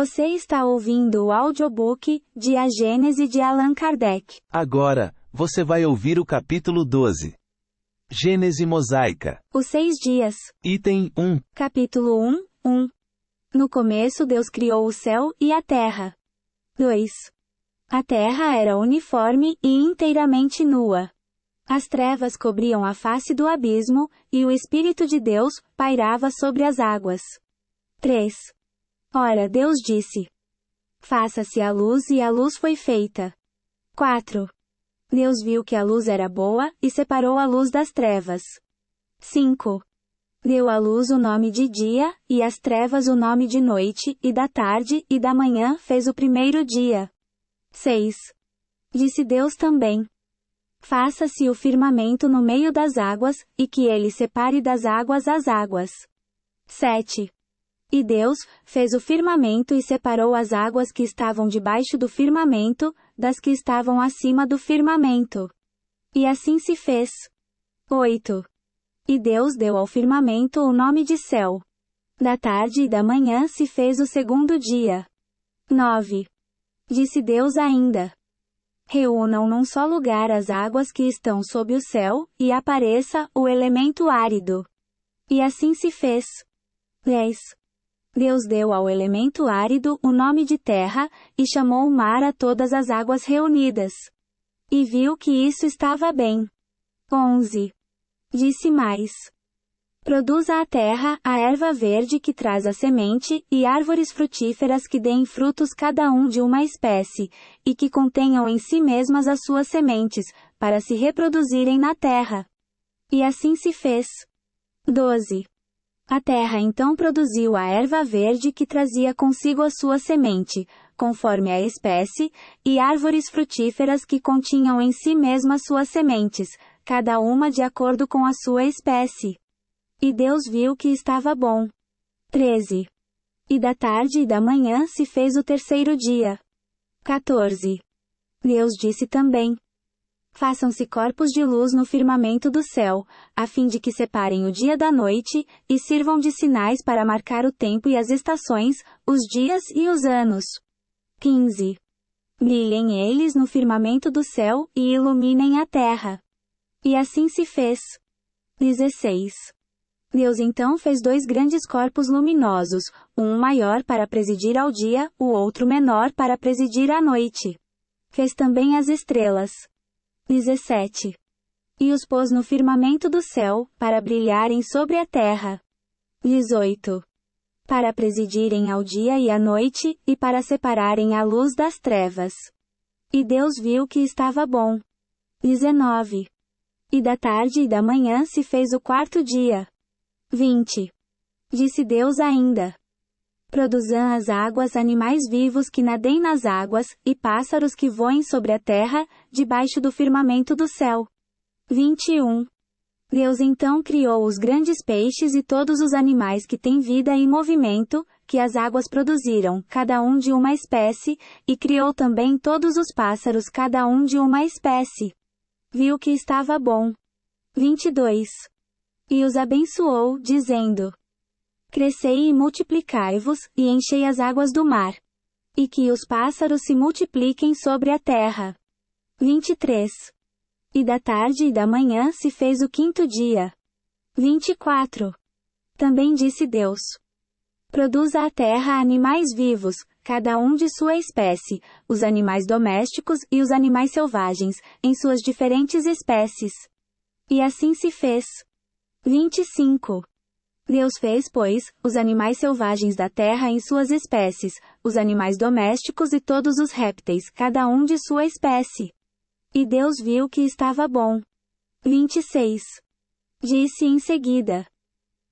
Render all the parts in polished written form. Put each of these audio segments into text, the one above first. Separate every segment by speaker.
Speaker 1: Você está ouvindo o audiobook de A Gênese de Allan Kardec.
Speaker 2: Agora, você vai ouvir o capítulo 12. Gênese mosaica.
Speaker 1: Os 6 dias.
Speaker 2: Item 1.
Speaker 1: Capítulo 1. No começo Deus criou o céu e a terra. 2. A terra era uniforme e inteiramente nua. As trevas cobriam a face do abismo, e o Espírito de Deus pairava sobre as águas. 3. Ora, Deus disse: faça-se a luz, e a luz foi feita. 4. Deus viu que a luz era boa, e separou a luz das trevas. 5. Deu à luz o nome de dia, e às trevas o nome de noite, e da tarde e da manhã fez o primeiro dia. 6. Disse Deus também: faça-se o firmamento no meio das águas, e que ele separe das águas as águas. 7. E Deus fez o firmamento e separou as águas que estavam debaixo do firmamento, das que estavam acima do firmamento. E assim se fez. 8. E Deus deu ao firmamento o nome de céu. Da tarde e da manhã se fez o segundo dia. 9. Disse Deus ainda: reúnam num só lugar as águas que estão sob o céu, e apareça o elemento árido. E assim se fez. 10. Deus deu ao elemento árido o nome de terra, e chamou o mar a todas as águas reunidas. E viu que isso estava bem. 11. Disse mais: produza a terra a erva verde que traz a semente, e árvores frutíferas que deem frutos cada um de uma espécie, e que contenham em si mesmas as suas sementes, para se reproduzirem na terra. E assim se fez. 12. A terra então produziu a erva verde que trazia consigo a sua semente, conforme a espécie, e árvores frutíferas que continham em si mesmas suas sementes, cada uma de acordo com a sua espécie. E Deus viu que estava bom. 13. E da tarde e da manhã se fez o terceiro dia. 14. Deus disse também: façam-se corpos de luz no firmamento do céu, a fim de que separem o dia da noite, e sirvam de sinais para marcar o tempo e as estações, os dias e os anos. 15. Brilhem eles no firmamento do céu, e iluminem a terra. E assim se fez. 16. Deus então fez 2 grandes corpos luminosos, um maior para presidir ao dia, o outro menor para presidir à noite. Fez também as estrelas. 17. E os pôs no firmamento do céu, para brilharem sobre a terra. 18. Para presidirem ao dia e à noite, e para separarem a luz das trevas. E Deus viu que estava bom. 19. E da tarde e da manhã se fez o quarto dia. 20. Disse Deus ainda: produzam as águas animais vivos que nadem nas águas, e pássaros que voem sobre a terra, debaixo do firmamento do céu. 21. Deus então criou os grandes peixes e todos os animais que têm vida e movimento, que as águas produziram, cada um de uma espécie, e criou também todos os pássaros cada um de uma espécie. Viu que estava bom. 22. E os abençoou, dizendo: crescei e multiplicai-vos, e enchei as águas do mar. E que os pássaros se multipliquem sobre a terra. 23. E da tarde e da manhã se fez o quinto dia. 24. Também disse Deus: produza a terra animais vivos, cada um de sua espécie, os animais domésticos e os animais selvagens, em suas diferentes espécies. E assim se fez. 25. Deus fez, pois, os animais selvagens da terra em suas espécies, os animais domésticos e todos os répteis, cada um de sua espécie. E Deus viu que estava bom. 26. Disse em seguida: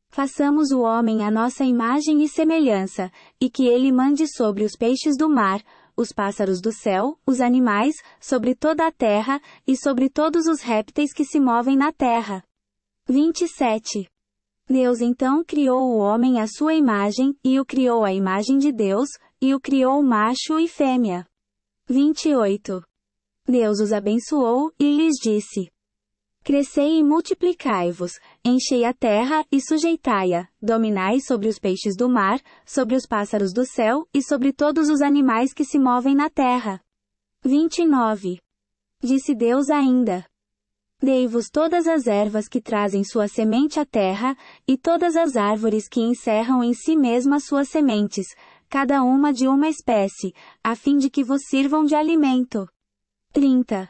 Speaker 1: façamos o homem à nossa imagem e semelhança, e que ele mande sobre os peixes do mar, os pássaros do céu, os animais, sobre toda a terra, e sobre todos os répteis que se movem na terra. 27. Deus então criou o homem à sua imagem, e o criou à imagem de Deus, e o criou macho e fêmea. 28. Deus os abençoou, e lhes disse: Crescei e multiplicai-vos, enchei a terra e sujeitai-a, dominai sobre os peixes do mar, sobre os pássaros do céu e sobre todos os animais que se movem na terra. 29. Disse Deus ainda: Dei-vos todas as ervas que trazem sua semente à terra, e todas as árvores que encerram em si mesmas suas sementes, cada uma de uma espécie, a fim de que vos sirvam de alimento. 30.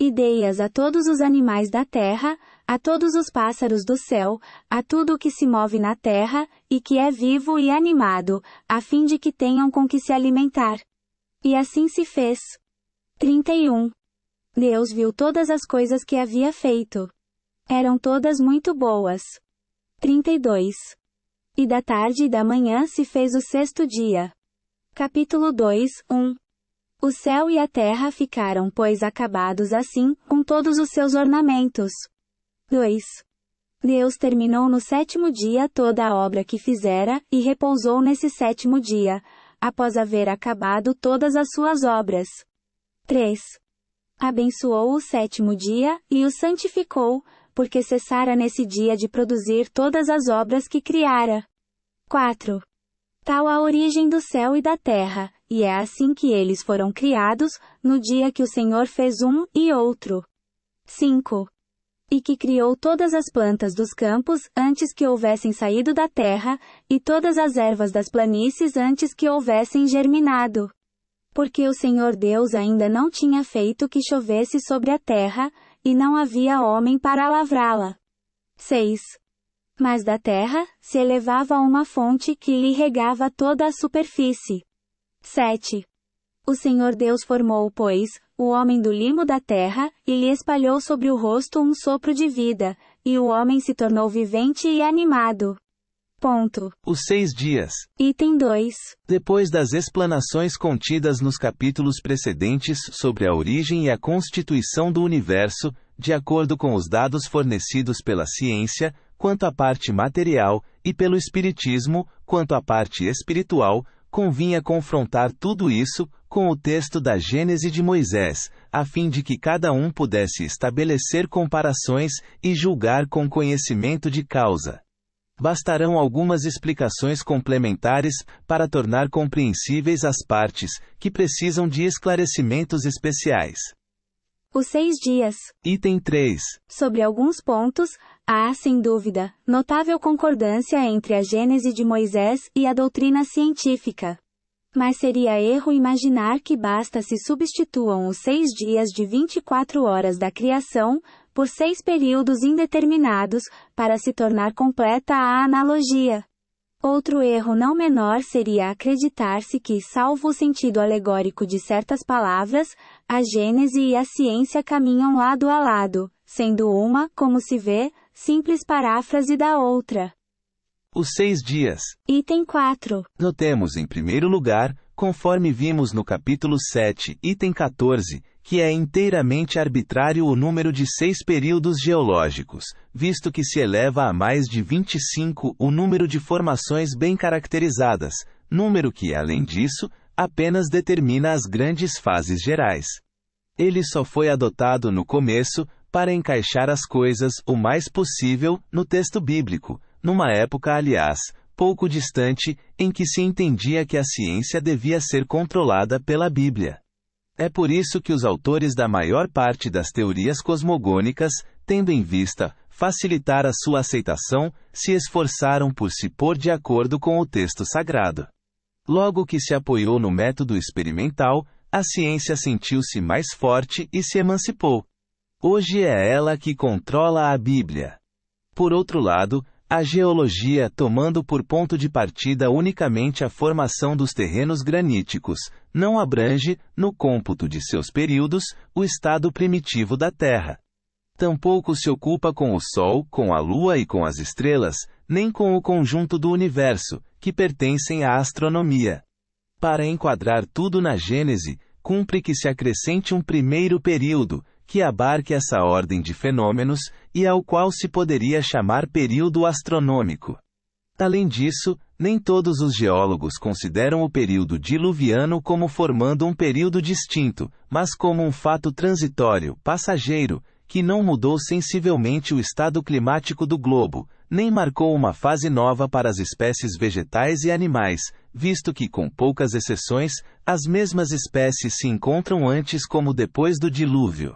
Speaker 1: E dei-as a todos os animais da terra, a todos os pássaros do céu, a tudo o que se move na terra, e que é vivo e animado, a fim de que tenham com que se alimentar. E assim se fez. 31. Deus viu todas as coisas que havia feito. Eram todas muito boas. 32. E da tarde e da manhã se fez o sexto dia. Capítulo 2, 1. O céu e a terra ficaram, pois, acabados assim, com todos os seus ornamentos. 2. Deus terminou no sétimo dia toda a obra que fizera, e repousou nesse sétimo dia, após haver acabado todas as suas obras. 3. Abençoou o sétimo dia, e o santificou, porque cessara nesse dia de produzir todas as obras que criara. 4. Tal a origem do céu e da terra, e é assim que eles foram criados, no dia que o Senhor fez um e outro. 5. E que criou todas as plantas dos campos antes que houvessem saído da terra, e todas as ervas das planícies antes que houvessem germinado. Porque o Senhor Deus ainda não tinha feito que chovesse sobre a terra, e não havia homem para lavrá-la. 6. Mas da terra, se elevava uma fonte que lhe regava toda a superfície. 7. O Senhor Deus formou, pois, o homem do limo da terra, e lhe espalhou sobre o rosto um sopro de vida, e o homem se tornou vivente e animado. Ponto.
Speaker 2: Os 6 dias.
Speaker 1: Item 2.
Speaker 2: Depois das explanações contidas nos capítulos precedentes sobre a origem e a constituição do universo, de acordo com os dados fornecidos pela ciência, quanto à parte material, e pelo Espiritismo, quanto à parte espiritual, convinha confrontar tudo isso com o texto da Gênese de Moisés, a fim de que cada um pudesse estabelecer comparações e julgar com conhecimento de causa. Bastarão algumas explicações complementares para tornar compreensíveis as partes que precisam de esclarecimentos especiais.
Speaker 1: Os 6 dias.
Speaker 2: Item 3.
Speaker 1: Sobre alguns pontos, há, sem dúvida, notável concordância entre a Gênese de Moisés e a doutrina científica. Mas seria erro imaginar que basta se substituam os 6 dias de 24 horas da criação, por 6 períodos indeterminados, para se tornar completa a analogia. Outro erro não menor seria acreditar-se que, salvo o sentido alegórico de certas palavras, a Gênese e a ciência caminham lado a lado, sendo uma, como se vê, simples paráfrase da outra.
Speaker 2: Os 6 dias.
Speaker 1: Item 4.
Speaker 2: Notemos em primeiro lugar, conforme vimos no capítulo 7, item 14, que é inteiramente arbitrário o número de 6 períodos geológicos, visto que se eleva a mais de 25 o número de formações bem caracterizadas, número que, além disso, apenas determina as grandes fases gerais. Ele só foi adotado no começo, para encaixar as coisas o mais possível no texto bíblico, numa época, aliás, pouco distante, em que se entendia que a ciência devia ser controlada pela Bíblia. É por isso que os autores da maior parte das teorias cosmogônicas, tendo em vista facilitar a sua aceitação, se esforçaram por se pôr de acordo com o texto sagrado. Logo que se apoiou no método experimental, a ciência sentiu-se mais forte e se emancipou. Hoje é ela que controla a Bíblia. Por outro lado, a geologia, tomando por ponto de partida unicamente a formação dos terrenos graníticos, não abrange, no cômputo de seus períodos, o estado primitivo da Terra. Tampouco se ocupa com o Sol, com a Lua e com as estrelas, nem com o conjunto do universo, que pertencem à astronomia. Para enquadrar tudo na Gênese, cumpre que se acrescente um primeiro período, que abarque essa ordem de fenômenos, e ao qual se poderia chamar período astronômico. Além disso, nem todos os geólogos consideram o período diluviano como formando um período distinto, mas como um fato transitório, passageiro, que não mudou sensivelmente o estado climático do globo, nem marcou uma fase nova para as espécies vegetais e animais, visto que, com poucas exceções, as mesmas espécies se encontram antes como depois do dilúvio.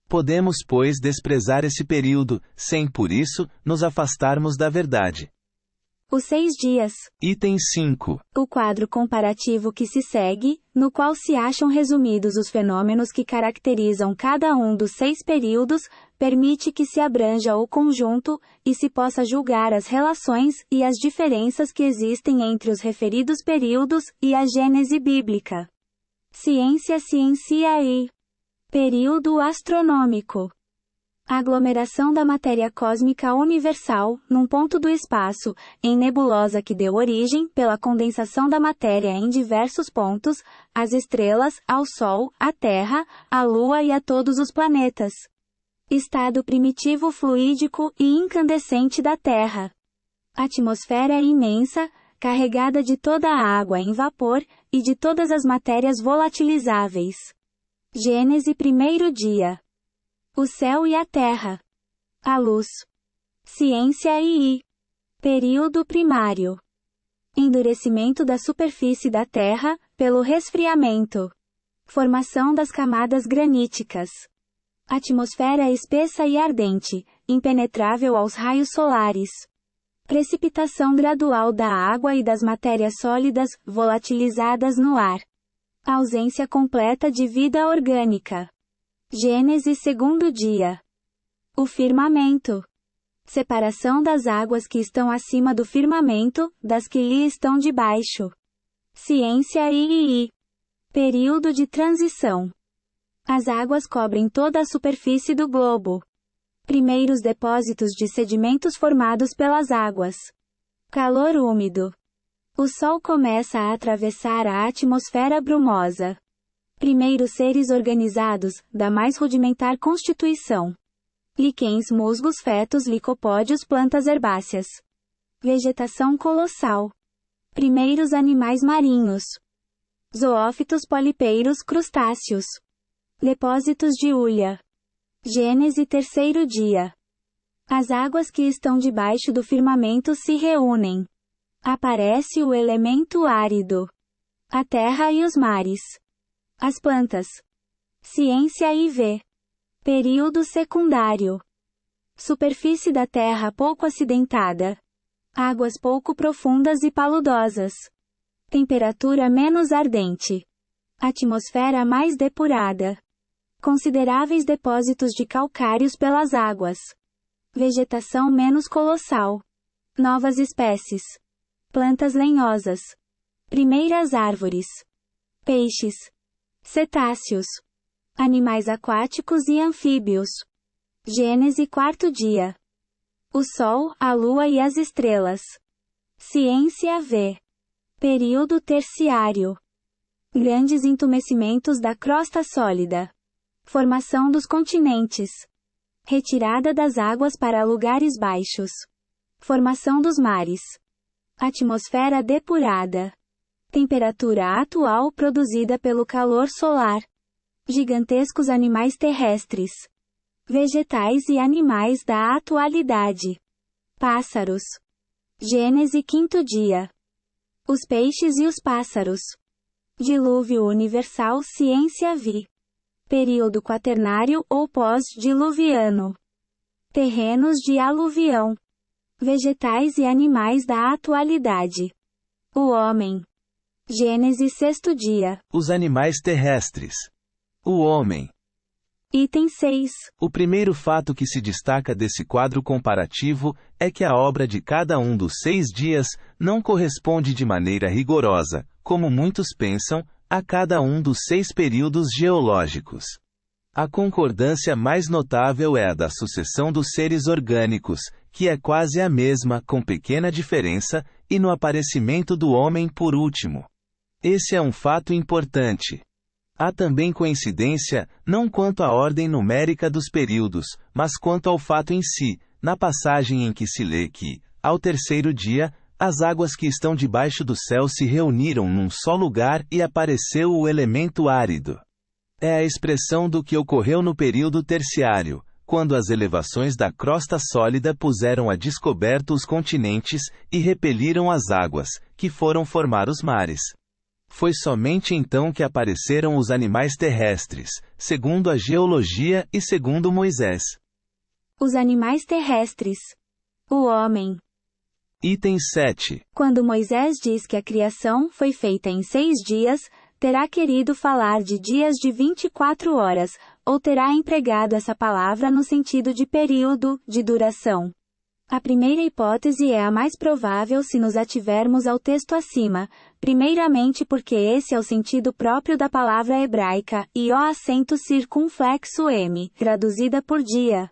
Speaker 2: Podemos, pois, desprezar esse período, sem, por isso, nos afastarmos da verdade.
Speaker 1: Os 6 dias.
Speaker 2: Item 5.
Speaker 1: O quadro comparativo que se segue, no qual se acham resumidos os fenômenos que caracterizam cada um dos 6 períodos, permite que se abranja o conjunto, e se possa julgar as relações e as diferenças que existem entre os referidos períodos e a Gênese bíblica. Ciência e período astronômico. A aglomeração da matéria cósmica universal, num ponto do espaço, em nebulosa que deu origem, pela condensação da matéria em diversos pontos, às estrelas, ao Sol, à Terra, à Lua e a todos os planetas. Estado primitivo fluídico e incandescente da Terra. Atmosfera imensa, carregada de toda a água em vapor, e de todas as matérias volatilizáveis. Gênese 1º dia. O céu e a terra. A luz. Ciência período primário. Endurecimento da superfície da Terra, pelo resfriamento. Formação das camadas graníticas. Atmosfera espessa e ardente, impenetrável aos raios solares. Precipitação gradual da água e das matérias sólidas, volatilizadas no ar. Ausência completa de vida orgânica. Gênese 2º dia. O firmamento. Separação das águas que estão acima do firmamento, das que lhe estão debaixo. Ciência período de transição. As águas cobrem toda a superfície do globo. Primeiros depósitos de sedimentos formados pelas águas. Calor úmido. O Sol começa a atravessar a atmosfera brumosa. Primeiros seres organizados, da mais rudimentar constituição. Líquens, musgos, fetos, licopódios, plantas herbáceas. Vegetação colossal. Primeiros animais marinhos. Zoófitos, polipeiros, crustáceos. Depósitos de hulha. Gênese 3º dia. As águas que estão debaixo do firmamento se reúnem. Aparece o elemento árido. A terra e os mares. As plantas. Ciência período secundário. Superfície da Terra pouco acidentada. Águas pouco profundas e paludosas. Temperatura menos ardente. Atmosfera mais depurada. Consideráveis depósitos de calcários pelas águas. Vegetação menos colossal. Novas espécies. Plantas lenhosas. Primeiras árvores. Peixes. Cetáceos. Animais aquáticos e anfíbios. Gênese 4º dia. O Sol, a Lua e as estrelas. Ciência período terciário. Grandes entumecimentos da crosta sólida. Formação dos continentes. Retirada das águas para lugares baixos. Formação dos mares. Atmosfera depurada. Temperatura atual produzida pelo calor solar. Gigantescos animais terrestres. Vegetais e animais da atualidade. Pássaros. Gênese 5º dia. Os peixes e os pássaros. Dilúvio universal. Ciência período quaternário ou pós-diluviano. Terrenos de aluvião. Vegetais e animais da atualidade. O homem. Gênese 6º dia.
Speaker 2: Os animais terrestres. O homem.
Speaker 1: Item 6.
Speaker 2: O primeiro fato que se destaca desse quadro comparativo é que a obra de cada um dos 6 dias não corresponde de maneira rigorosa, como muitos pensam, a cada um dos 6 períodos geológicos. A concordância mais notável é a da sucessão dos seres orgânicos, que é quase a mesma, com pequena diferença, e no aparecimento do homem por último. Esse é um fato importante. Há também coincidência, não quanto à ordem numérica dos períodos, mas quanto ao fato em si, na passagem em que se lê que, ao terceiro dia, as águas que estão debaixo do céu se reuniram num só lugar e apareceu o elemento árido. É a expressão do que ocorreu no período terciário, quando as elevações da crosta sólida puseram a descoberto os continentes e repeliram as águas, que foram formar os mares. Foi somente então que apareceram os animais terrestres, segundo a geologia e segundo Moisés.
Speaker 1: Os animais terrestres. O homem.
Speaker 2: Item 7.
Speaker 1: Quando Moisés diz que a criação foi feita em 6 dias, terá querido falar de dias de 24 horas, ou terá empregado essa palavra no sentido de período, de duração. A primeira hipótese é a mais provável se nos ativermos ao texto acima, primeiramente porque esse é o sentido próprio da palavra hebraica, e o acento circunflexo M, traduzida por dia.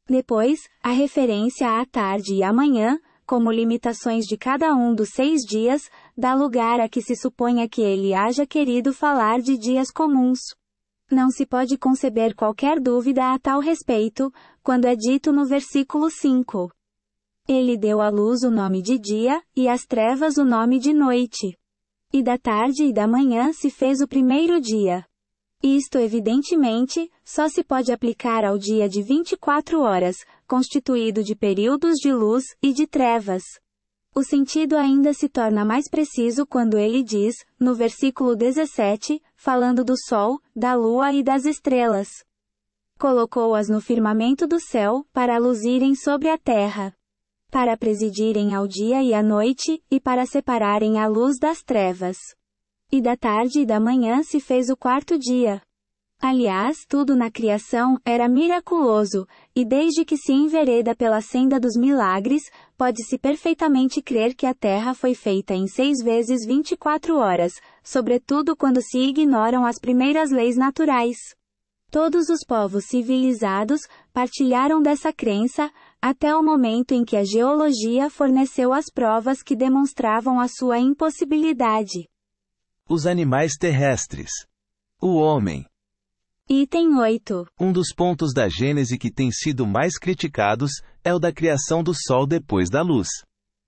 Speaker 1: Depois, a referência à tarde e à manhã, como limitações de cada um dos 6 dias, dá lugar a que se suponha que ele haja querido falar de dias comuns. Não se pode conceber qualquer dúvida a tal respeito, quando é dito no versículo 5. Ele deu à luz o nome de dia, e às trevas o nome de noite. E da tarde e da manhã se fez o primeiro dia. Isto, evidentemente, só se pode aplicar ao dia de 24 horas, constituído de períodos de luz e de trevas. O sentido ainda se torna mais preciso quando ele diz, no versículo 17, falando do sol, da lua e das estrelas. Colocou-as no firmamento do céu, para luzirem sobre a terra, para presidirem ao dia e à noite, e para separarem a luz das trevas. E da tarde e da manhã se fez o quarto dia. Aliás, tudo na criação era miraculoso, e desde que se envereda pela senda dos milagres, pode-se perfeitamente crer que a terra foi feita em 6 vezes 24 horas, sobretudo quando se ignoram as primeiras leis naturais. Todos os povos civilizados partilharam dessa crença, até o momento em que a geologia forneceu as provas que demonstravam a sua impossibilidade.
Speaker 2: Os animais terrestres. O homem.
Speaker 1: Item 8.
Speaker 2: Um dos pontos da Gênese que tem sido mais criticados é o da criação do Sol depois da luz.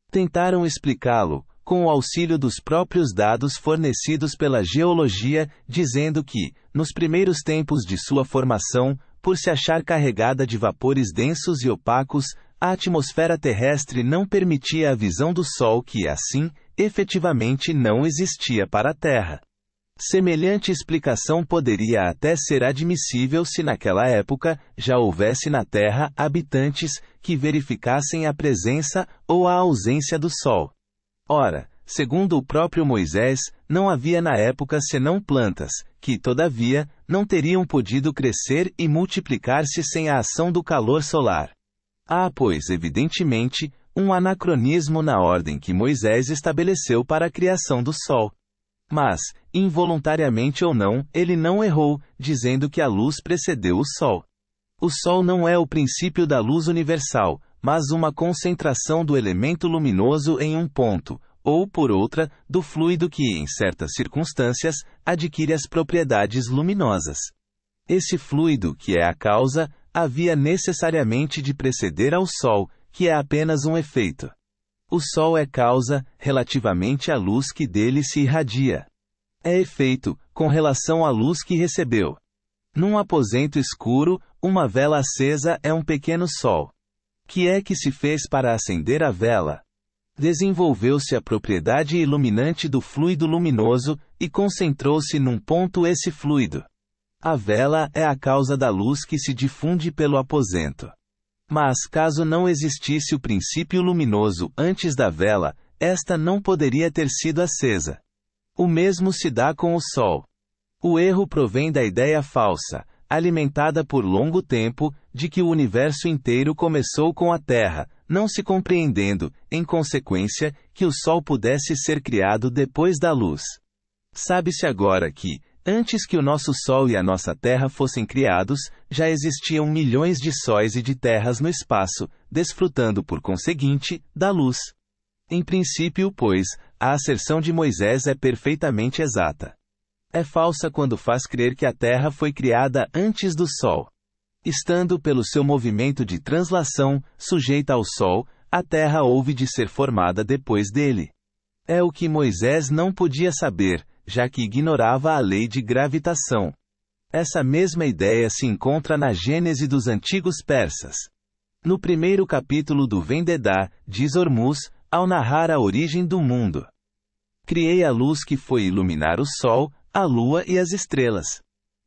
Speaker 2: Tentaram explicá-lo, com o auxílio dos próprios dados fornecidos pela geologia, dizendo que, nos primeiros tempos de sua formação, por se achar carregada de vapores densos e opacos, a atmosfera terrestre não permitia a visão do Sol que, assim, efetivamente não existia para a Terra. Semelhante explicação poderia até ser admissível se naquela época já houvesse na Terra habitantes que verificassem a presença ou a ausência do Sol. Ora, segundo o próprio Moisés, não havia na época senão plantas, que, todavia, não teriam podido crescer e multiplicar-se sem a ação do calor solar. Há, pois, evidentemente, um anacronismo na ordem que Moisés estabeleceu para a criação do Sol. Mas, involuntariamente ou não, ele não errou, dizendo que a luz precedeu o Sol. O Sol não é o princípio da luz universal, mas uma concentração do elemento luminoso em um ponto, ou, por outra, do fluido que, em certas circunstâncias, adquire as propriedades luminosas. Esse fluido, que é a causa, havia necessariamente de preceder ao Sol, que é apenas um efeito. O Sol é causa, relativamente à luz que dele se irradia. É efeito, com relação à luz que recebeu. Num aposento escuro, uma vela acesa é um pequeno sol. Que é que se fez para acender a vela? Desenvolveu-se a propriedade iluminante do fluido luminoso, e concentrou-se num ponto esse fluido. A vela é a causa da luz que se difunde pelo aposento. Mas caso não existisse o princípio luminoso antes da vela, esta não poderia ter sido acesa. O mesmo se dá com o Sol. O erro provém da ideia falsa, alimentada por longo tempo, de que o universo inteiro começou com a Terra, não se compreendendo, em consequência, que o Sol pudesse ser criado depois da luz. Sabe-se agora que, antes que o nosso Sol e a nossa Terra fossem criados, já existiam milhões de sóis e de terras no espaço, desfrutando por conseguinte, da luz. Em princípio, pois, a asserção de Moisés é perfeitamente exata. É falsa quando faz crer que a Terra foi criada antes do Sol. Estando pelo seu movimento de translação, sujeita ao Sol, a Terra houve de ser formada depois dele. É o que Moisés não podia saber, já que ignorava a lei de gravitação. Essa mesma ideia se encontra na Gênese dos antigos persas. No primeiro capítulo do Vendedá, diz Ormuz, ao narrar a origem do mundo: criei a luz que foi iluminar o sol, a lua e as estrelas.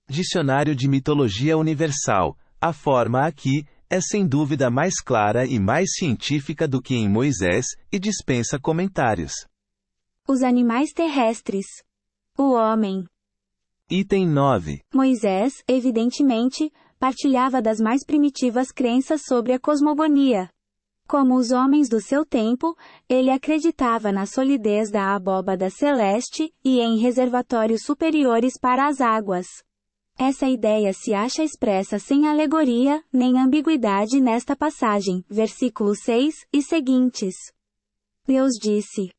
Speaker 2: Dicionário de Mitologia Universal. A forma aqui é sem dúvida mais clara e mais científica do que em Moisés, e dispensa comentários.
Speaker 1: Os animais terrestres. O homem.
Speaker 2: Item 9.
Speaker 1: Moisés, evidentemente, partilhava das mais primitivas crenças sobre a cosmogonia. Como os homens do seu tempo, ele acreditava na solidez da abóbada celeste e em reservatórios superiores para as águas. Essa ideia se acha expressa sem alegoria, nem ambiguidade nesta passagem, versículo 6 e seguintes. Deus disse: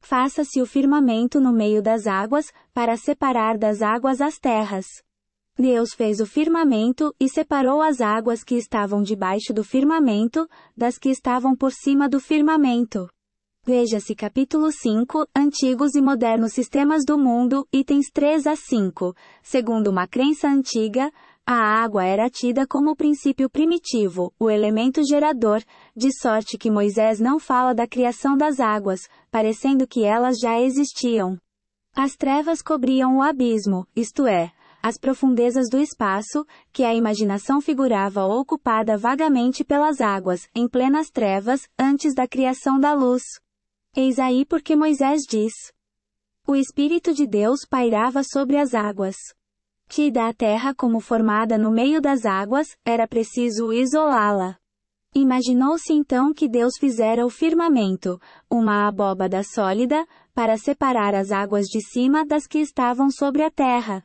Speaker 1: faça-se o firmamento no meio das águas, para separar das águas as terras. Deus fez o firmamento e separou as águas que estavam debaixo do firmamento, das que estavam por cima do firmamento. Veja-se capítulo 5, Antigos e Modernos Sistemas do Mundo, itens 3 a 5. Segundo uma crença antiga, a água era tida como o princípio primitivo, o elemento gerador, de sorte que Moisés não fala da criação das águas, parecendo que elas já existiam. As trevas cobriam o abismo, isto é, as profundezas do espaço, que a imaginação figurava ocupada vagamente pelas águas, em plenas trevas, antes da criação da luz. Eis aí porque Moisés diz: o Espírito de Deus pairava sobre as águas. Tida a terra como formada no meio das águas, era preciso isolá-la. Imaginou-se então que Deus fizera o firmamento, uma abóbada sólida, para separar as águas de cima das que estavam sobre a terra.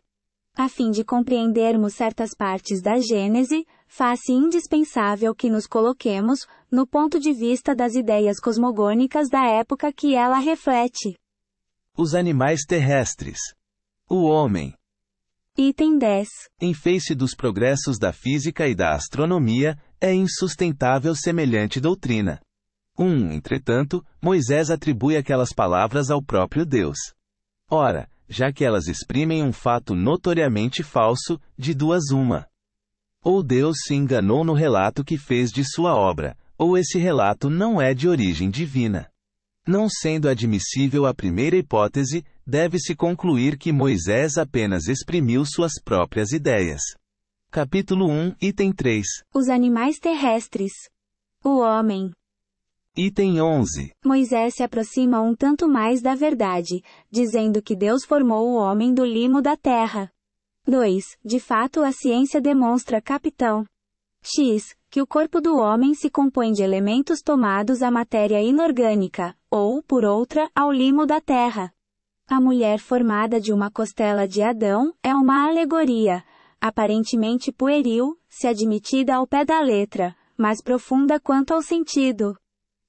Speaker 1: A fim de compreendermos certas partes da Gênese, faz-se indispensável que nos coloquemos, no ponto de vista das ideias cosmogônicas da época que ela reflete.
Speaker 2: Os animais terrestres. O homem.
Speaker 1: Item 10.
Speaker 2: Em face dos progressos da física e da astronomia, é insustentável semelhante doutrina. Entretanto, Moisés atribui aquelas palavras ao próprio Deus. Ora, já que elas exprimem um fato notoriamente falso, de duas uma. Ou Deus se enganou no relato que fez de sua obra, ou esse relato não é de origem divina. Não sendo admissível a primeira hipótese, deve-se concluir que Moisés apenas exprimiu suas próprias ideias. Capítulo 1, item 3.
Speaker 1: Os animais terrestres. O homem.
Speaker 2: Item 11.
Speaker 1: Moisés se aproxima um tanto mais da verdade, dizendo que Deus formou o homem do limo da terra. 2. De fato a ciência demonstra, capitão X, que o corpo do homem se compõe de elementos tomados à matéria inorgânica, ou, por outra, ao limo da terra. A mulher formada de uma costela de Adão é uma alegoria, aparentemente pueril, se admitida ao pé da letra, mas profunda quanto ao sentido.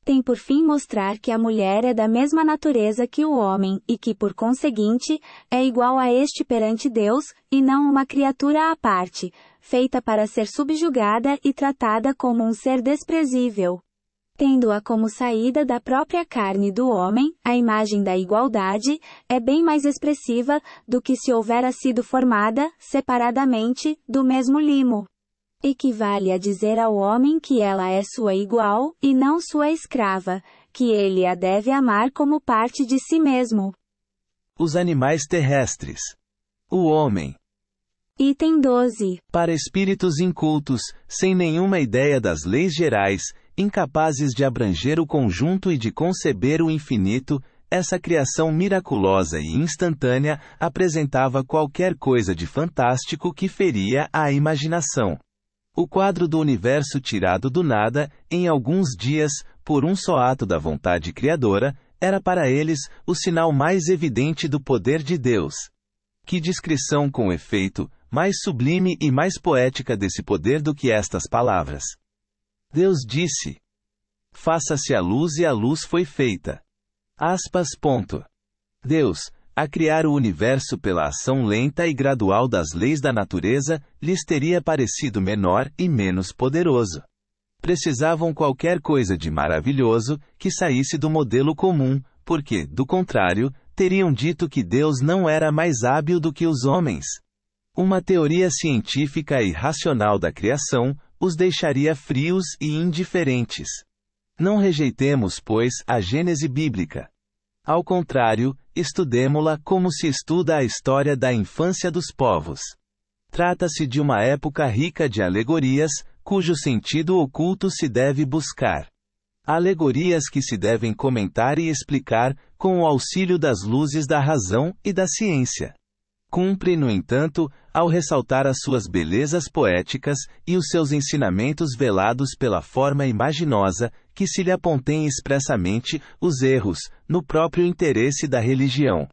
Speaker 1: Tem por fim mostrar que a mulher é da mesma natureza que o homem e que, por conseguinte, é igual a este perante Deus, e não uma criatura à parte, feita para ser subjugada e tratada como um ser desprezível. Tendo-a como saída da própria carne do homem, a imagem da igualdade é bem mais expressiva do que se houvera sido formada, separadamente, do mesmo limo. Equivale a dizer ao homem que ela é sua igual, e não sua escrava, que ele a deve amar como parte de si mesmo.
Speaker 2: Os animais terrestres. O homem.
Speaker 1: Item 12.
Speaker 2: Para espíritos incultos, sem nenhuma ideia das leis gerais, incapazes de abranger o conjunto e de conceber o infinito, essa criação miraculosa e instantânea apresentava qualquer coisa de fantástico que feria a imaginação. O quadro do universo tirado do nada, em alguns dias, por um só ato da vontade criadora, era para eles o sinal mais evidente do poder de Deus. Que descrição com efeito, mais sublime e mais poética desse poder do que estas palavras. Deus disse: faça-se a luz e a luz foi feita. Deus, a criar o universo pela ação lenta e gradual das leis da natureza, lhes teria parecido menor e menos poderoso. Precisavam qualquer coisa de maravilhoso, que saísse do modelo comum, porque, do contrário, teriam dito que Deus não era mais hábil do que os homens. Uma teoria científica e racional da criação os deixaria frios e indiferentes. Não rejeitemos, pois, a Gênese bíblica. Ao contrário, estudemo-la como se estuda a história da infância dos povos. Trata-se de uma época rica de alegorias, cujo sentido oculto se deve buscar. Alegorias que se devem comentar e explicar, com o auxílio das luzes da razão e da ciência. Cumpre, no entanto, ao ressaltar as suas belezas poéticas e os seus ensinamentos velados pela forma imaginosa, que se lhe apontem expressamente os erros, no próprio interesse da religião.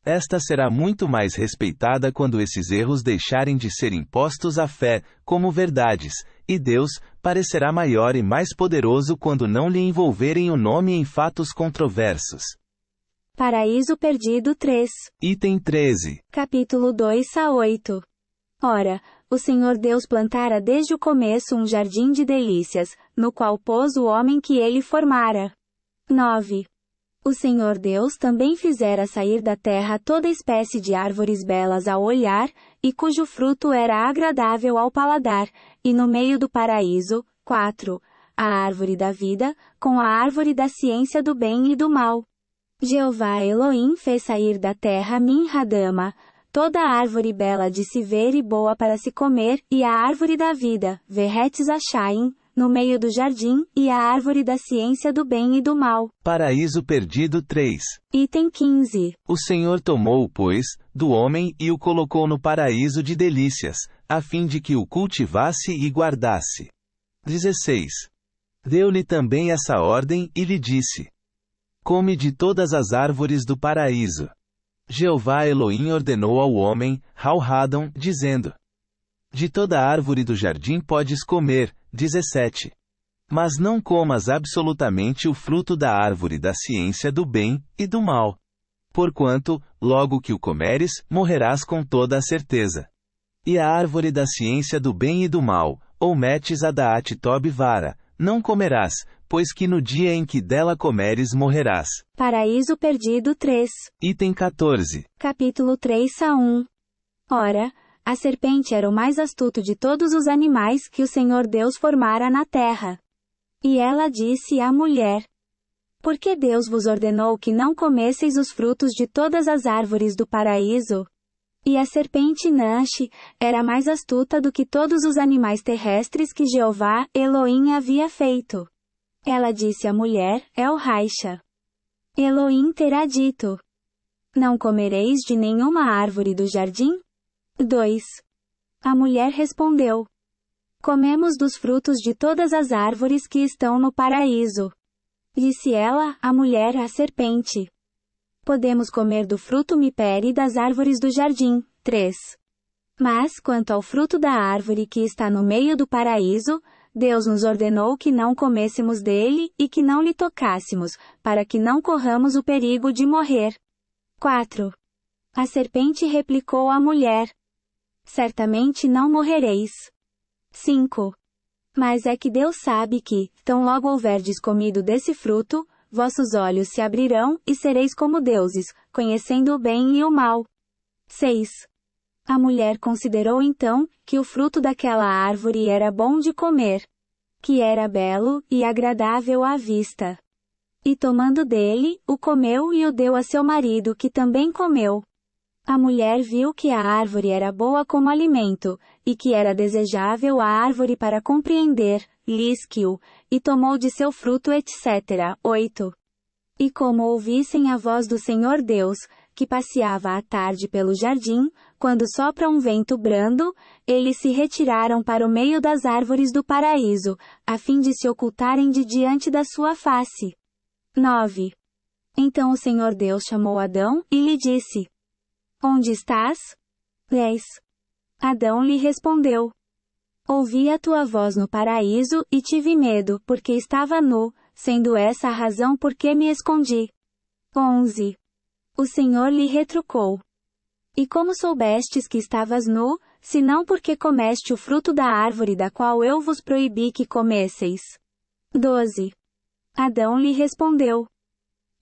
Speaker 2: Esta será muito mais respeitada quando esses erros deixarem de ser impostos à fé, como verdades, e Deus parecerá maior e mais poderoso quando não lhe envolverem o nome em fatos controversos.
Speaker 1: Paraíso Perdido 3.
Speaker 2: Item 13.
Speaker 1: Capítulo 2-8. Ora, o Senhor Deus plantara desde o começo um jardim de delícias, no qual pôs o homem que ele formara. 9. O Senhor Deus também fizera sair da terra toda espécie de árvores belas ao olhar, e cujo fruto era agradável ao paladar, e no meio do paraíso, 4. A árvore da vida, com a árvore da ciência do bem e do mal. Jeová Elohim fez sair da terra Min-Hadama, toda árvore bela de se ver e boa para se comer, e a árvore da vida, Veretz Achaim, no meio do jardim, e a árvore da ciência do bem e do mal.
Speaker 2: Paraíso Perdido 3.
Speaker 1: Item 15.
Speaker 2: O Senhor tomou, pois, do homem e o colocou no paraíso de delícias, a fim de que o cultivasse e guardasse. 16. Deu-lhe também essa ordem e lhe disse: come de todas as árvores do paraíso. Jeová Elohim ordenou ao homem, Hal-Hadon, dizendo: de toda árvore do jardim podes comer. 17. Mas não comas absolutamente o fruto da árvore da ciência do bem e do mal. Porquanto, logo que o comeres, morrerás com toda a certeza. E a árvore da ciência do bem e do mal, ou metes a Daat Tob Vara, não comerás, pois que no dia em que dela comeres morrerás.
Speaker 1: Paraíso Perdido 3.
Speaker 2: Item 14.
Speaker 1: Capítulo 3-1. Ora, a serpente era o mais astuto de todos os animais que o Senhor Deus formara na terra. E ela disse à mulher: por que Deus vos ordenou que não comesseis os frutos de todas as árvores do paraíso? E a serpente Nanche era mais astuta do que todos os animais terrestres que Jeová Elohim havia feito. Ela disse à mulher, El-Raixa: Elohim terá dito: não comereis de nenhuma árvore do jardim? 2. A mulher respondeu: comemos dos frutos de todas as árvores que estão no paraíso. Disse ela, a mulher, à serpente: podemos comer do fruto mipere das árvores do jardim. 3. Mas, quanto ao fruto da árvore que está no meio do paraíso, Deus nos ordenou que não comêssemos dele e que não lhe tocássemos, para que não corramos o perigo de morrer. 4. A serpente replicou à mulher: certamente não morrereis. 5. Mas é que Deus sabe que, tão logo houverdes comido desse fruto, vossos olhos se abrirão e sereis como deuses, conhecendo o bem e o mal. 6. A mulher considerou então que o fruto daquela árvore era bom de comer, que era belo e agradável à vista. E tomando dele, o comeu e o deu a seu marido, que também comeu. A mulher viu que a árvore era boa como alimento, e que era desejável a árvore para compreender, lísquio, e tomou de seu fruto, etc. 8. E como ouvissem a voz do Senhor Deus, que passeava à tarde pelo jardim, quando sopra um vento brando, eles se retiraram para o meio das árvores do paraíso, a fim de se ocultarem de diante da sua face. 9. Então o Senhor Deus chamou Adão, e lhe disse: onde estás? 10. Adão lhe respondeu: ouvi a tua voz no paraíso, e tive medo, porque estava nu, sendo essa a razão por que me escondi. 11. O Senhor lhe retrucou: e como soubestes que estavas nu, senão porque comeste o fruto da árvore da qual eu vos proibi que comesseis? 12. Adão lhe respondeu: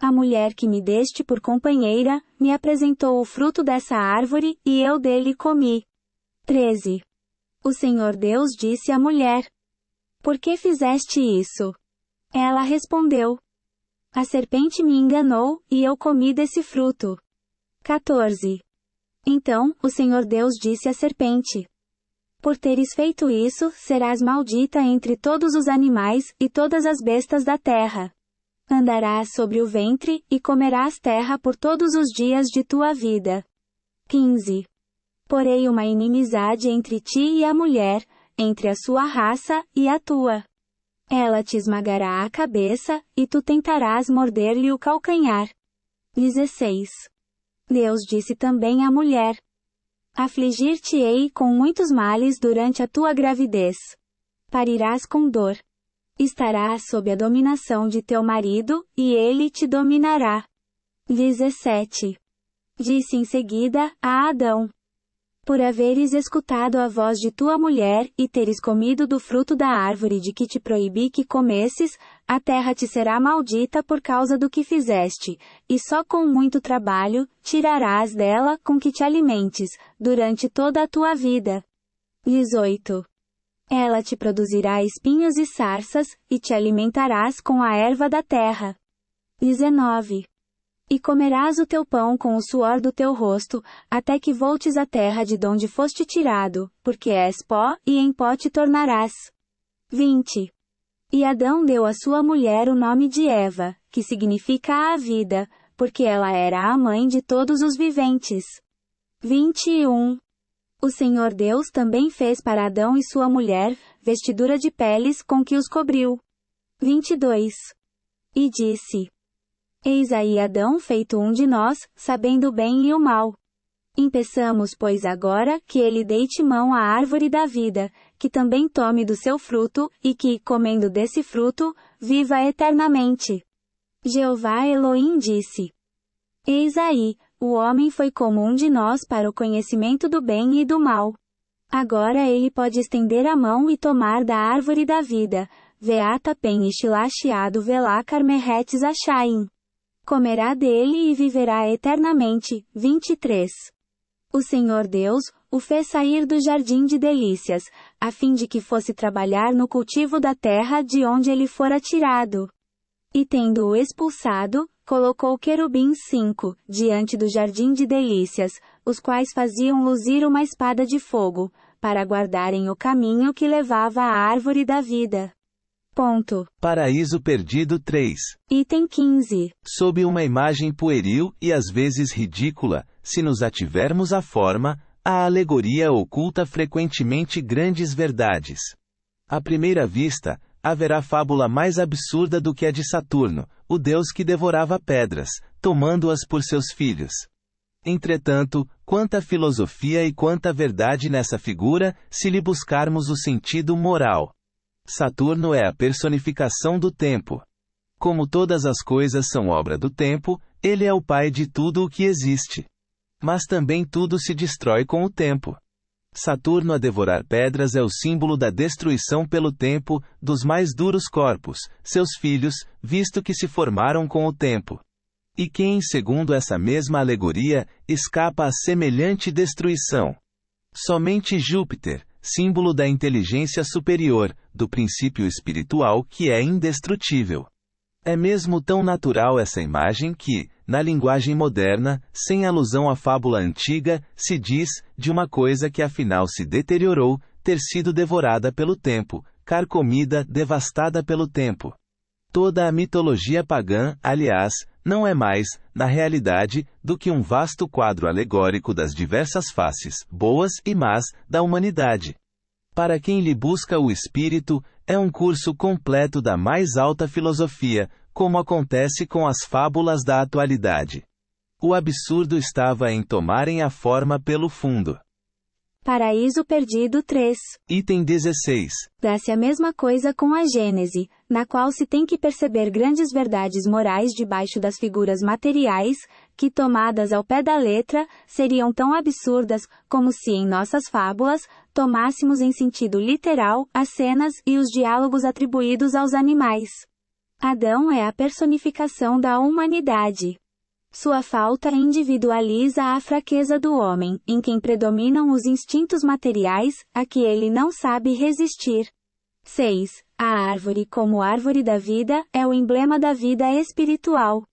Speaker 1: a mulher que me deste por companheira, me apresentou o fruto dessa árvore, e eu dele comi. 13. O Senhor Deus disse à mulher: Por que fizeste isso? Ela respondeu: A serpente me enganou, e eu comi desse fruto. 14. Então, o Senhor Deus disse à serpente: Por teres feito isso, serás maldita entre todos os animais, e todas as bestas da terra. Andarás sobre o ventre, e comerás terra por todos os dias de tua vida. 15. Porei uma inimizade entre ti e a mulher, entre a sua raça e a tua. Ela te esmagará a cabeça, e tu tentarás morder-lhe o calcanhar. 16. Deus disse também à mulher: Afligir-te-ei com muitos males durante a tua gravidez. Parirás com dor. Estarás sob a dominação de teu marido, e ele te dominará. 17. Disse em seguida a Adão: Por haveres escutado a voz de tua mulher, e teres comido do fruto da árvore de que te proibi que comesses, a terra te será maldita por causa do que fizeste, e só com muito trabalho, tirarás dela com que te alimentes, durante toda a tua vida. 18. Ela te produzirá espinhos e sarças, e te alimentarás com a erva da terra. 19. E comerás o teu pão com o suor do teu rosto, até que voltes à terra de donde foste tirado, porque és pó, e em pó te tornarás. 20. E Adão deu à sua mulher o nome de Eva, que significa a vida, porque ela era a mãe de todos os viventes. 21. O Senhor Deus também fez para Adão e sua mulher, vestidura de peles com que os cobriu. 22. E disse: Eis aí Adão feito um de nós, sabendo o bem e o mal. Impeçamos pois agora, que ele deite mão à árvore da vida, que também tome do seu fruto, e que, comendo desse fruto, viva eternamente. Jeová Elohim disse: Eis aí, o homem foi como um de nós para o conhecimento do bem e do mal. Agora ele pode estender a mão e tomar da árvore da vida, Veata pen ishlashiado velá carmehetes achaim. Comerá dele e viverá eternamente. 23. O Senhor Deus o fez sair do jardim de delícias, a fim de que fosse trabalhar no cultivo da terra de onde ele fora tirado. E tendo-o expulsado, colocou querubins 5, diante do jardim de delícias, os quais faziam luzir uma espada de fogo, para guardarem o caminho que levava à árvore da vida. Ponto.
Speaker 2: Paraíso Perdido 3.
Speaker 1: Item 15.
Speaker 2: Sob uma imagem pueril e às vezes ridícula, se nos ativermos à forma, a alegoria oculta frequentemente grandes verdades. À primeira vista, haverá fábula mais absurda do que a de Saturno, o deus que devorava pedras, tomando-as por seus filhos. Entretanto, quanta filosofia e quanta verdade nessa figura, se lhe buscarmos o sentido moral. Saturno é a personificação do tempo. Como todas as coisas são obra do tempo, ele é o pai de tudo o que existe. Mas também tudo se destrói com o tempo. Saturno a devorar pedras é o símbolo da destruição pelo tempo, dos mais duros corpos, seus filhos, visto que se formaram com o tempo. E quem, segundo essa mesma alegoria, escapa a semelhante destruição? Somente Júpiter, símbolo da inteligência superior, do princípio espiritual que é indestrutível. É mesmo tão natural essa imagem que, na linguagem moderna, sem alusão à fábula antiga, se diz, de uma coisa que afinal se deteriorou, ter sido devorada pelo tempo, carcomida, devastada pelo tempo. Toda a mitologia pagã, aliás, não é mais, na realidade, do que um vasto quadro alegórico das diversas faces, boas e más, da humanidade. Para quem lhe busca o espírito, é um curso completo da mais alta filosofia, como acontece com as fábulas da atualidade. O absurdo estava em tomarem a forma pelo fundo.
Speaker 1: Paraíso Perdido 3.
Speaker 2: Item 16.
Speaker 1: Dá-se a mesma coisa com a Gênese, na qual se tem que perceber grandes verdades morais debaixo das figuras materiais, que tomadas ao pé da letra, seriam tão absurdas, como se em nossas fábulas, tomássemos em sentido literal, as cenas e os diálogos atribuídos aos animais. Adão é a personificação da humanidade. Sua falta individualiza a fraqueza do homem, em quem predominam os instintos materiais, a que ele não sabe resistir. 6. A árvore como árvore da vida, é o emblema da vida espiritual.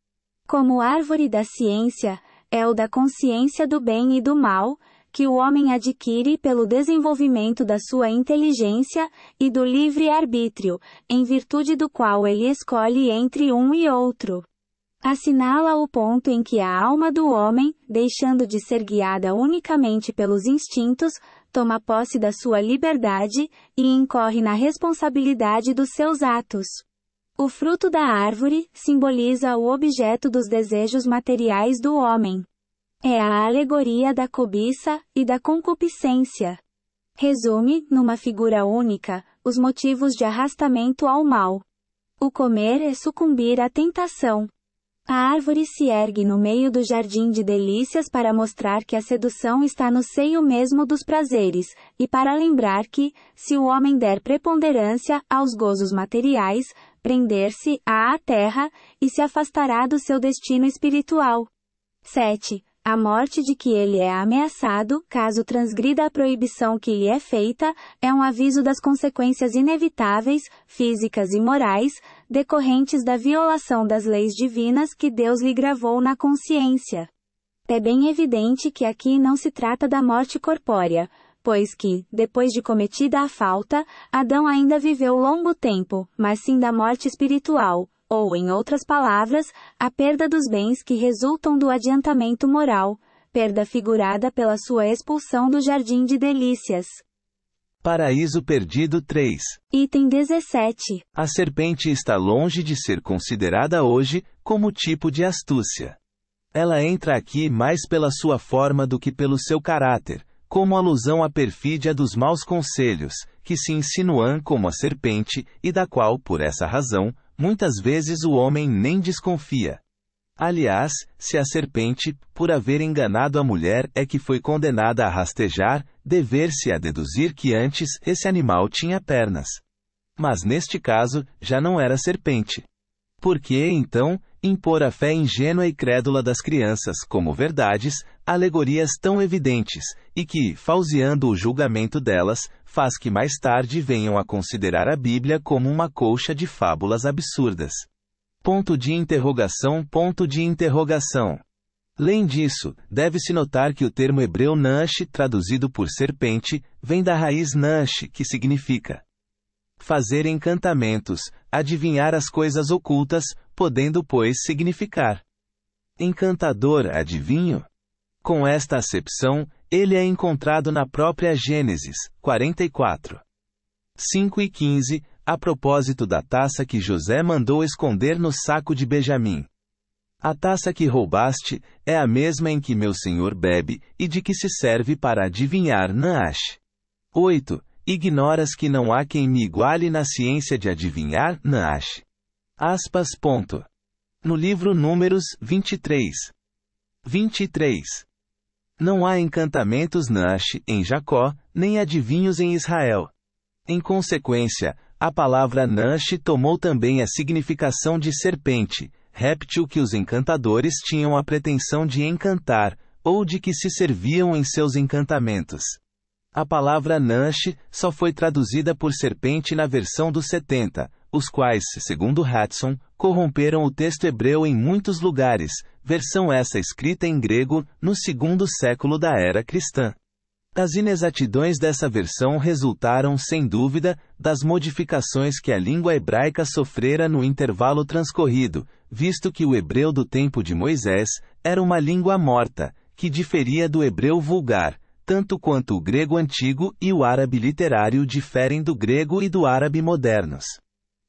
Speaker 1: Como árvore da ciência, é o da consciência do bem e do mal, que o homem adquire pelo desenvolvimento da sua inteligência, e do livre-arbítrio, em virtude do qual ele escolhe entre um e outro. Assinala o ponto em que a alma do homem, deixando de ser guiada unicamente pelos instintos, toma posse da sua liberdade, e incorre na responsabilidade dos seus atos. O fruto da árvore simboliza o objeto dos desejos materiais do homem. É a alegoria da cobiça e da concupiscência. Resume, numa figura única, os motivos de arrastamento ao mal. O comer é sucumbir à tentação. A árvore se ergue no meio do jardim de delícias para mostrar que a sedução está no seio mesmo dos prazeres, e para lembrar que, se o homem der preponderância aos gozos materiais, prender-se-á à terra, e se afastará do seu destino espiritual. 7. A morte de que ele é ameaçado, caso transgrida a proibição que lhe é feita, é um aviso das consequências inevitáveis, físicas e morais, decorrentes da violação das leis divinas que Deus lhe gravou na consciência. É bem evidente que aqui não se trata da morte corpórea, pois que, depois de cometida a falta, Adão ainda viveu longo tempo, mas sim da morte espiritual, ou, em outras palavras, a perda dos bens que resultam do adiantamento moral, perda figurada pela sua expulsão do jardim de delícias.
Speaker 2: Paraíso Perdido 3.
Speaker 1: Item 17.
Speaker 2: A serpente está longe de ser considerada hoje como tipo de astúcia. Ela entra aqui mais pela sua forma do que pelo seu caráter, como alusão à perfídia dos maus conselhos, que se insinuam como a serpente, e da qual, por essa razão, muitas vezes o homem nem desconfia. Aliás, se a serpente, por haver enganado a mulher, é que foi condenada a rastejar, dever-se a deduzir que antes esse animal tinha pernas. Mas neste caso, já não era serpente. Por que, então, impor a fé ingênua e crédula das crianças como verdades, alegorias tão evidentes, e que, falseando o julgamento delas, faz que mais tarde venham a considerar a Bíblia como uma colcha de fábulas absurdas. Ponto de interrogação. Além disso, deve-se notar que o termo hebreu nash, traduzido por serpente, vem da raiz nash, que significa fazer encantamentos, adivinhar as coisas ocultas, podendo, pois, significar encantador, adivinho. Com esta acepção, ele é encontrado na própria Gênesis 44. 5 e 15, a propósito da taça que José mandou esconder no saco de Benjamim. A taça que roubaste é a mesma em que meu senhor bebe, e de que se serve para adivinhar Naash. 8. Ignoras que não há quem me iguale na ciência de adivinhar Naash. No livro Números 23. 23. Não há encantamentos Naash em Jacó, nem adivinhos em Israel. Em consequência, a palavra Naash tomou também a significação de serpente, réptil que os encantadores tinham a pretensão de encantar, ou de que se serviam em seus encantamentos. A palavra Naash só foi traduzida por serpente na versão dos 70, os quais, segundo Hudson, corromperam o texto hebreu em muitos lugares, versão essa escrita em grego, no 2º século da era cristã. As inexatidões dessa versão resultaram, sem dúvida, das modificações que a língua hebraica sofrera no intervalo transcorrido, visto que o hebreu do tempo de Moisés era uma língua morta, que diferia do hebreu vulgar, tanto quanto o grego antigo e o árabe literário diferem do grego e do árabe modernos.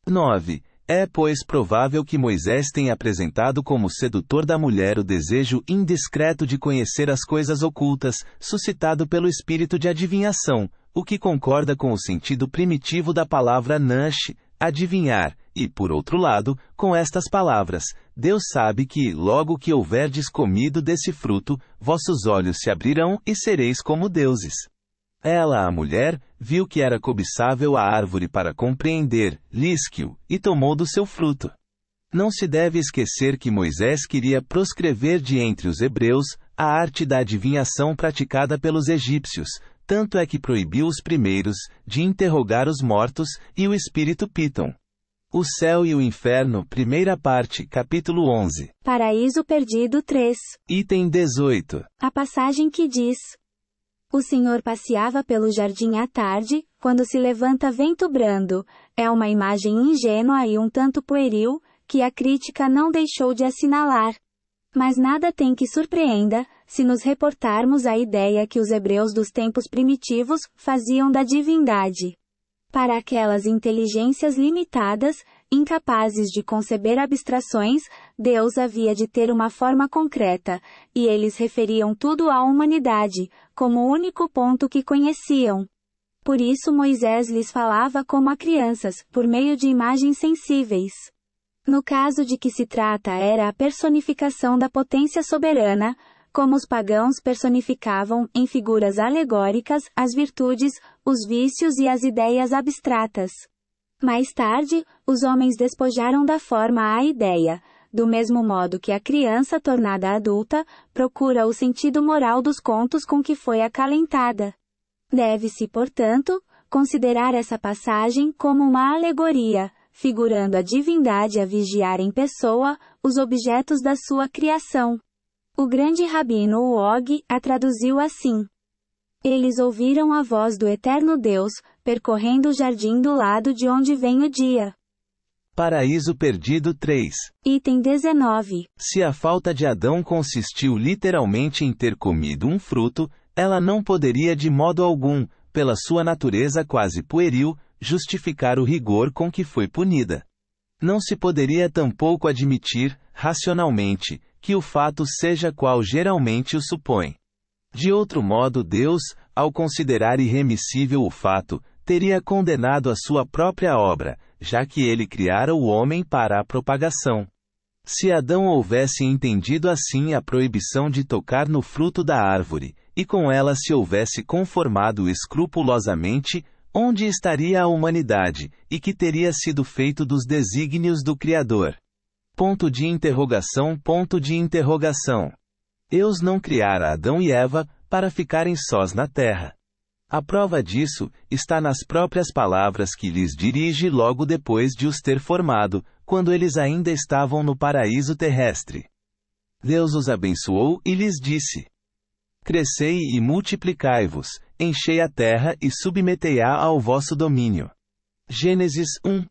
Speaker 2: 9. É, pois, provável que Moisés tenha apresentado como sedutor da mulher o desejo indiscreto de conhecer as coisas ocultas, suscitado pelo espírito de adivinhação, o que concorda com o sentido primitivo da palavra nash, adivinhar, e, por outro lado, com estas palavras: Deus sabe que, logo que houverdes comido desse fruto, vossos olhos se abrirão e sereis como deuses. Ela, a mulher, viu que era cobiçável a árvore para compreender, lisque-o, e tomou do seu fruto. Não se deve esquecer que Moisés queria proscrever de entre os hebreus a arte da adivinhação praticada pelos egípcios, tanto é que proibiu os primeiros de interrogar os mortos e o espírito Piton. O céu e o inferno, primeira parte, capítulo 11.
Speaker 1: Paraíso Perdido 3.
Speaker 2: Item 18.
Speaker 1: A passagem que diz: O Senhor passeava pelo jardim à tarde, quando se levanta vento brando, é uma imagem ingênua e um tanto pueril, que a crítica não deixou de assinalar. Mas nada tem que surpreenda, se nos reportarmos à ideia que os hebreus dos tempos primitivos faziam da divindade. Para aquelas inteligências limitadas, incapazes de conceber abstrações, Deus havia de ter uma forma concreta, e eles referiam tudo à humanidade, como o único ponto que conheciam. Por isso Moisés lhes falava como a crianças, por meio de imagens sensíveis. No caso de que se trata era a personificação da potência soberana, como os pagãos personificavam, em figuras alegóricas, as virtudes, os vícios e as ideias abstratas. Mais tarde, os homens despojaram da forma a ideia, do mesmo modo que a criança tornada adulta, procura o sentido moral dos contos com que foi acalentada. Deve-se, portanto, considerar essa passagem como uma alegoria, figurando a divindade a vigiar em pessoa os objetos da sua criação. O grande rabino Og a traduziu assim: Eles ouviram a voz do eterno Deus, percorrendo o jardim do lado de onde vem o dia.
Speaker 2: Paraíso Perdido 3.
Speaker 1: Item 19.
Speaker 2: Se a falta de Adão consistiu literalmente em ter comido um fruto, ela não poderia de modo algum, pela sua natureza quase pueril, justificar o rigor com que foi punida. Não se poderia tampouco admitir, racionalmente, que o fato seja qual geralmente o supõe. De outro modo Deus, ao considerar irremissível o fato, teria condenado a sua própria obra, já que ele criara o homem para a propagação. Se Adão houvesse entendido assim a proibição de tocar no fruto da árvore, e com ela se houvesse conformado escrupulosamente, onde estaria a humanidade, e que teria sido feito dos desígnios do Criador? Ponto de interrogação. Deus não criara Adão e Eva para ficarem sós na terra. A prova disso está nas próprias palavras que lhes dirige logo depois de os ter formado, quando eles ainda estavam no paraíso terrestre. Deus os abençoou e lhes disse: Crescei e multiplicai-vos, enchei a terra e submetei-a ao vosso domínio. Gênesis 1.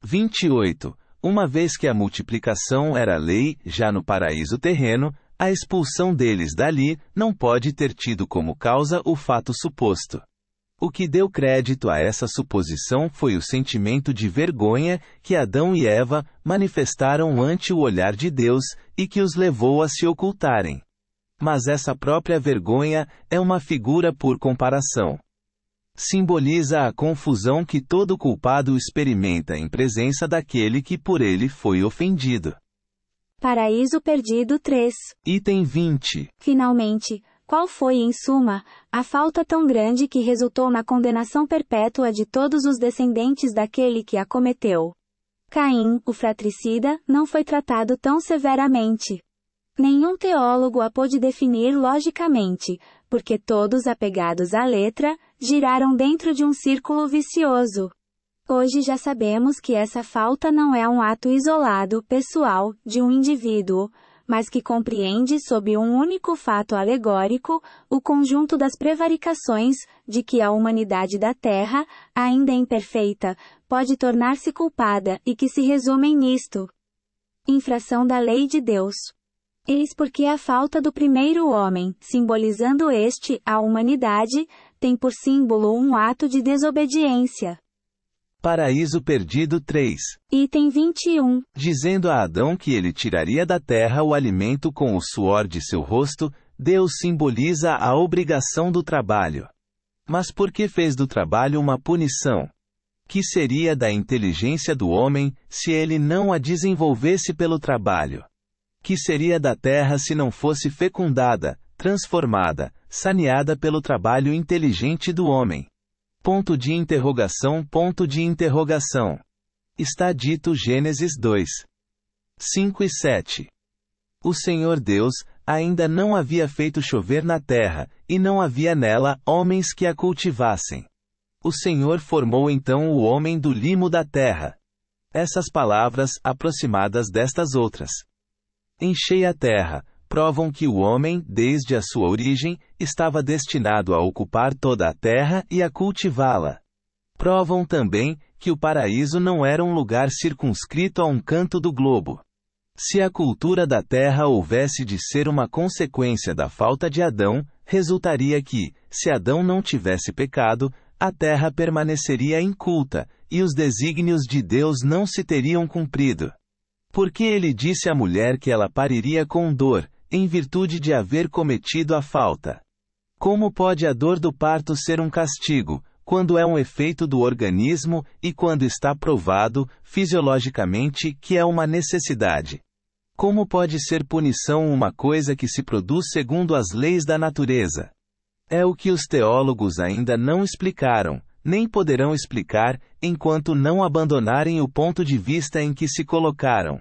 Speaker 2: 28. Uma vez que a multiplicação era lei, já no paraíso terreno, a expulsão deles dali não pode ter tido como causa o fato suposto. O que deu crédito a essa suposição foi o sentimento de vergonha que Adão e Eva manifestaram ante o olhar de Deus e que os levou a se ocultarem. Mas essa própria vergonha é uma figura por comparação. Simboliza a confusão que todo culpado experimenta em presença daquele que por ele foi ofendido.
Speaker 1: Paraíso Perdido 3.
Speaker 2: Item 20.
Speaker 1: Finalmente, qual foi em suma, a falta tão grande que resultou na condenação perpétua de todos os descendentes daquele que a cometeu? Caim, o fratricida, não foi tratado tão severamente. Nenhum teólogo a pôde definir logicamente, porque todos apegados à letra, giraram dentro de um círculo vicioso. Hoje já sabemos que essa falta não é um ato isolado, pessoal, de um indivíduo, mas que compreende sob um único fato alegórico, o conjunto das prevaricações, de que a humanidade da Terra, ainda imperfeita, pode tornar-se culpada e que se resumem nisto: infração da lei de Deus. Eis porque a falta do primeiro homem, simbolizando a humanidade, tem por símbolo um ato de desobediência.
Speaker 2: Paraíso Perdido 3.
Speaker 1: Item 21.
Speaker 2: Dizendo a Adão que ele tiraria da terra o alimento com o suor de seu rosto, Deus simboliza a obrigação do trabalho. Mas por que fez do trabalho uma punição? Que seria da inteligência do homem, se ele não a desenvolvesse pelo trabalho? Que seria da terra se não fosse fecundada, transformada, saneada pelo trabalho inteligente do homem? Ponto de interrogação. Está dito Gênesis 2. 5 e 7. O Senhor Deus ainda não havia feito chover na terra, e não havia nela homens que a cultivassem. O Senhor formou então o homem do limo da terra. Essas palavras, aproximadas destas outras, enchei a terra, provam que o homem, desde a sua origem, estava destinado a ocupar toda a terra e a cultivá-la. Provam também que o paraíso não era um lugar circunscrito a um canto do globo. Se a cultura da terra houvesse de ser uma consequência da falta de Adão, resultaria que, se Adão não tivesse pecado, a terra permaneceria inculta, e os desígnios de Deus não se teriam cumprido. Porque ele disse à mulher que ela pariria com dor, em virtude de haver cometido a falta. Como pode a dor do parto ser um castigo, quando é um efeito do organismo e quando está provado, fisiologicamente, que é uma necessidade? Como pode ser punição uma coisa que se produz segundo as leis da natureza? É o que os teólogos ainda não explicaram, nem poderão explicar, enquanto não abandonarem o ponto de vista em que se colocaram.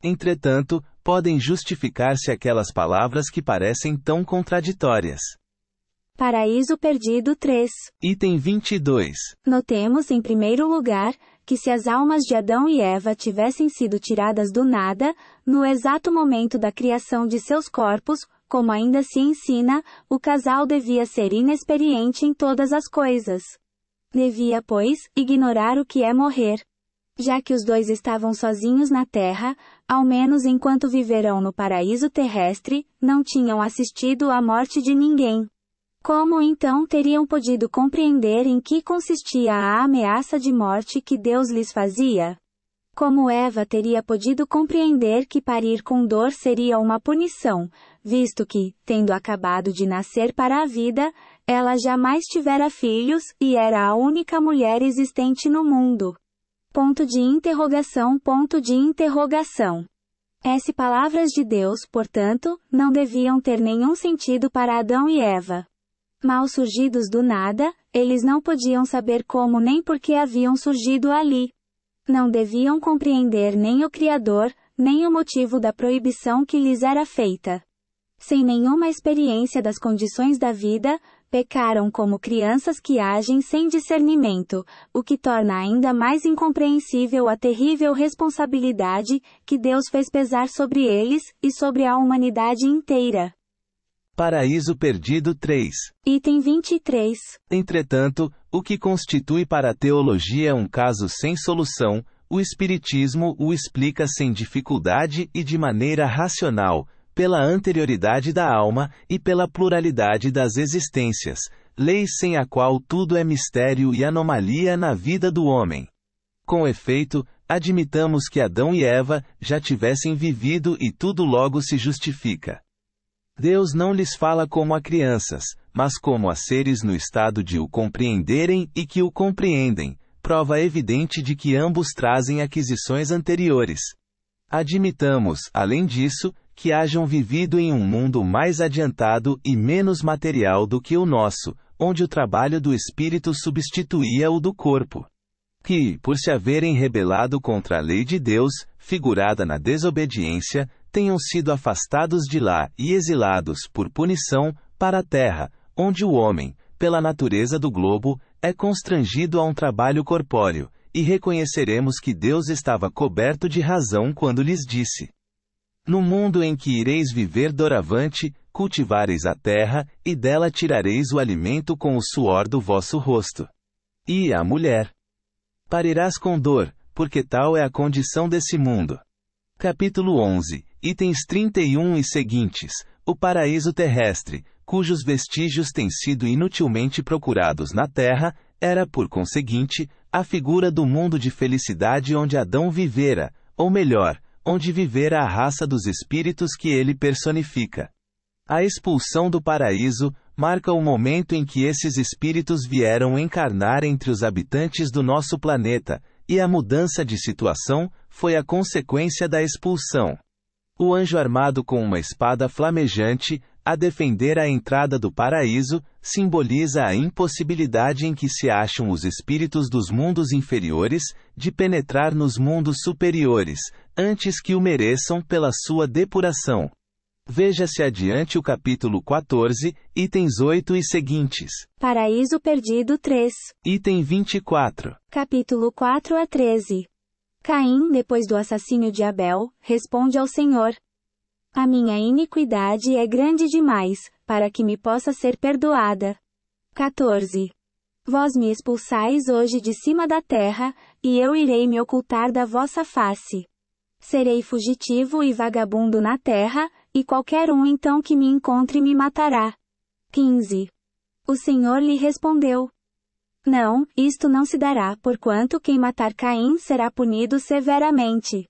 Speaker 2: Entretanto, podem justificar-se aquelas palavras que parecem tão contraditórias.
Speaker 1: Paraíso Perdido 3.
Speaker 2: Item 22.
Speaker 1: Notemos, em primeiro lugar, que se as almas de Adão e Eva tivessem sido tiradas do nada, no exato momento da criação de seus corpos, como ainda se ensina, o casal devia ser inexperiente em todas as coisas. Devia, pois, ignorar o que é morrer. Já que os dois estavam sozinhos na terra, ao menos enquanto viverão no paraíso terrestre, não tinham assistido à morte de ninguém. Como então teriam podido compreender em que consistia a ameaça de morte que Deus lhes fazia? Como Eva teria podido compreender que parir com dor seria uma punição, visto que, tendo acabado de nascer para a vida, ela jamais tivera filhos e era a única mulher existente no mundo? Ponto de interrogação. Essas palavras de Deus, portanto, não deviam ter nenhum sentido para Adão e Eva. Mal surgidos do nada, eles não podiam saber como nem por que haviam surgido ali. Não deviam compreender nem o Criador, nem o motivo da proibição que lhes era feita. Sem nenhuma experiência das condições da vida, pecaram como crianças que agem sem discernimento, o que torna ainda mais incompreensível a terrível responsabilidade que Deus fez pesar sobre eles e sobre a humanidade inteira.
Speaker 2: Paraíso Perdido 3.
Speaker 1: Item 23.
Speaker 2: Entretanto, o que constitui para a teologia um caso sem solução, o Espiritismo o explica sem dificuldade e de maneira racional, pela anterioridade da alma e pela pluralidade das existências, lei sem a qual tudo é mistério e anomalia na vida do homem. Com efeito, admitamos que Adão e Eva já tivessem vivido e tudo logo se justifica. Deus não lhes fala como a crianças, mas como a seres no estado de o compreenderem e que o compreendem, prova evidente de que ambos trazem aquisições anteriores. Admitamos, além disso, que hajam vivido em um mundo mais adiantado e menos material do que o nosso, onde o trabalho do espírito substituía o do corpo. Que, por se haverem rebelado contra a lei de Deus, figurada na desobediência, tenham sido afastados de lá e exilados por punição para a terra, onde o homem, pela natureza do globo, é constrangido a um trabalho corpóreo, e reconheceremos que Deus estava coberto de razão quando lhes disse: no mundo em que ireis viver doravante, cultivareis a terra, e dela tirareis o alimento com o suor do vosso rosto. E a mulher: parirás com dor, porque tal é a condição desse mundo. Capítulo 11, itens 31 e seguintes, o paraíso terrestre, cujos vestígios têm sido inutilmente procurados na terra, era, por conseguinte, a figura do mundo de felicidade onde Adão vivera, ou melhor, onde vivera a raça dos espíritos que ele personifica. A expulsão do paraíso marca o momento em que esses espíritos vieram encarnar entre os habitantes do nosso planeta, e a mudança de situação foi a consequência da expulsão. O anjo armado com uma espada flamejante, a defender a entrada do paraíso, simboliza a impossibilidade em que se acham os espíritos dos mundos inferiores, de penetrar nos mundos superiores, antes que o mereçam pela sua depuração. Veja-se adiante o capítulo 14, itens 8 e seguintes.
Speaker 1: Paraíso Perdido 3.
Speaker 2: Item 24.
Speaker 1: Capítulo 4 a 13. Caim, depois do assassínio de Abel, responde ao Senhor: A minha iniquidade é grande demais, para que me possa ser perdoada. 14. Vós me expulsais hoje de cima da terra, e eu irei me ocultar da vossa face. Serei fugitivo e vagabundo na terra, e qualquer um então que me encontre me matará. 15. O Senhor lhe respondeu: Não, isto não se dará, porquanto quem matar Caim será punido severamente.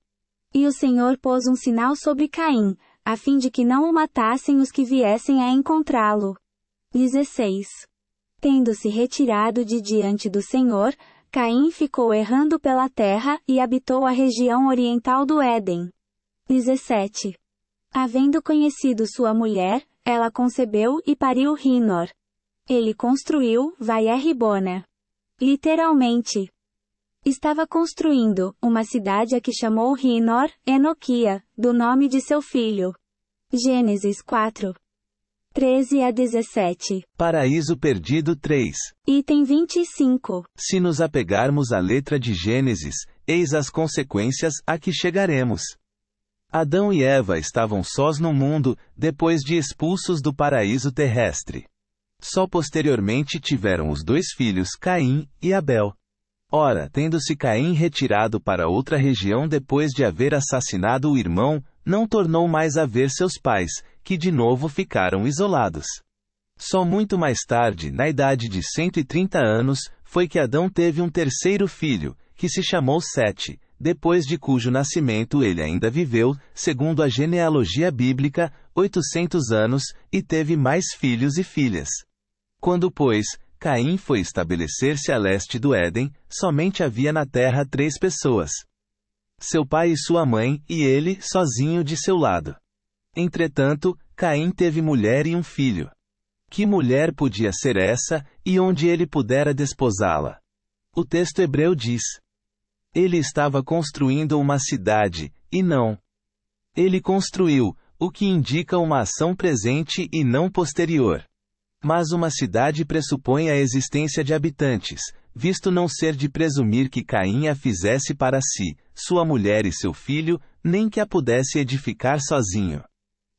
Speaker 1: E o Senhor pôs um sinal sobre Caim, a fim de que não o matassem os que viessem a encontrá-lo. 16. Tendo-se retirado de diante do Senhor, Caim ficou errando pela terra e habitou a região oriental do Éden. 17. Havendo conhecido sua mulher, ela concebeu e pariu Rinor. Ele construiu Vai-Ribona. Literalmente. Estava construindo uma cidade a que chamou Rinor, Enoquia, do nome de seu filho. Gênesis 4. 13 a 17.
Speaker 2: Paraíso Perdido 3.
Speaker 1: Item 25.
Speaker 2: Se nos apegarmos à letra de Gênesis, eis as consequências a que chegaremos. Adão e Eva estavam sós no mundo, depois de expulsos do paraíso terrestre. Só posteriormente tiveram os dois filhos Caim e Abel. Ora, tendo-se Caim retirado para outra região depois de haver assassinado o irmão, não tornou mais a ver seus pais, que de novo ficaram isolados. Só muito mais tarde, na idade de 130 anos, foi que Adão teve um terceiro filho, que se chamou Sete, depois de cujo nascimento ele ainda viveu, segundo a genealogia bíblica, 800 anos, e teve mais filhos e filhas. Quando, pois, Caim foi estabelecer-se a leste do Éden, somente havia na terra 3 pessoas. Seu pai e sua mãe, e ele, sozinho de seu lado. Entretanto, Caim teve mulher e um filho. Que mulher podia ser essa, e onde ele pudera desposá-la? O texto hebreu diz: Ele estava construindo uma cidade, e não. Ele construiu, o que indica uma ação presente e não posterior. Mas uma cidade pressupõe a existência de habitantes, visto não ser de presumir que Caim a fizesse para si, sua mulher e seu filho, nem que a pudesse edificar sozinho.